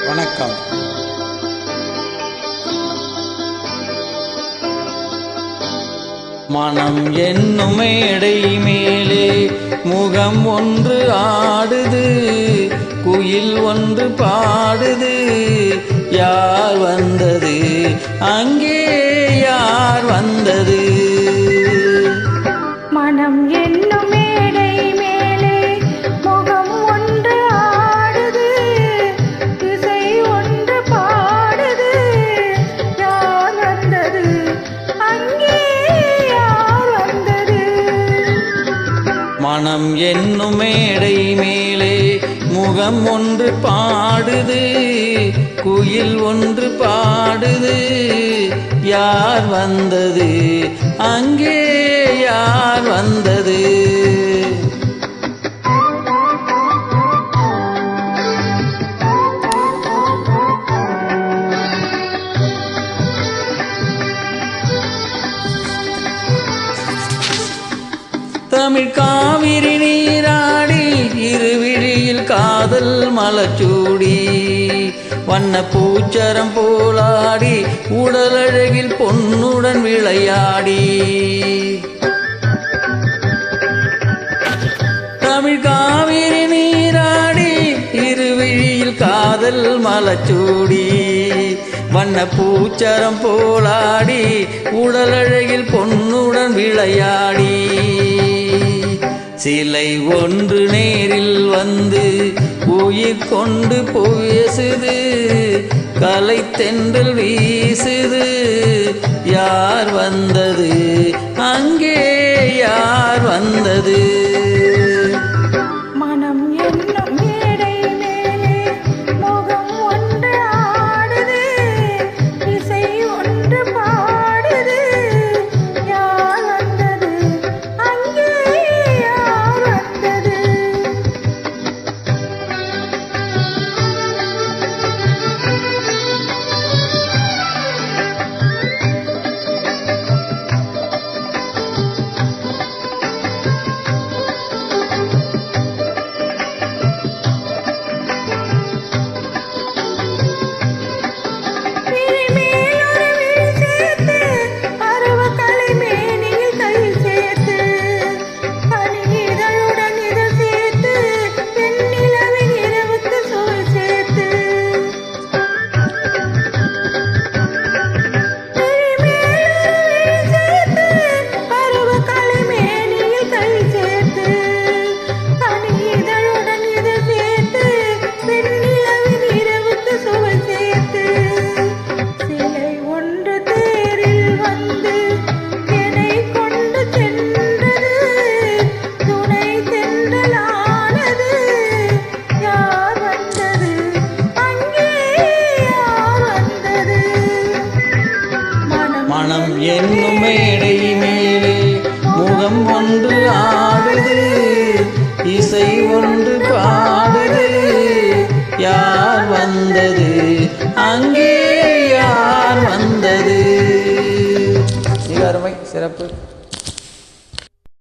வணக்கம். மனம் என்னும் மேடை மேலே முகம் ஒன்று ஆடுது, குயில் ஒன்று பாடுது. யார் வந்தது அங்கே, யார் வந்தது? மனம் என்னும் மேடை மேலே முகம் ஒன்று ஆடுது, இசை ஒன்று பாடுது. யார் வந்தது அங்கே, யார் வந்தது? மனம் என்னும் மேடை மேலே முகம் ஒன்று பாடுது, குயில் ஒன்று பாடுது. யார் வந்தது அங்கே, யார் வந்தது? தமிழ் காவிரி நீராடி, இருவிழியில் காதல் மலச்சூடி, வண்ண பூச்சரம் போலாடி, உடலழகில் பொன்னுடன் விளையாடி. தமிழ் காவிரி நீராடி, இருவிழியில் காதல் மலச்சூடி, வண்ண பூச்சரம் போலாடி, உடலழகில் பொன்னுடன் விளையாடி. சிலை ஒன்று நேரில் வந்து உயிர் கொண்டு பேசுது, கலை தென்றல் வீசுது. யார் வந்தது அங்கே, யார் வந்தது? மனம் என்னும் மேடை மேலே முகம் ஒன்று ஆடுது, இசை ஒன்று பாடுது. யார் வந்தது அங்கே, யார் வந்தது? மனம் என்னும் மேடை மேலே முகம் ஒன்று ஆடுது, இசை ஒன்று பாடுது. யார் வந்தது அங்கே, யார் வந்தது? மிக அருமை, சிறப்பு.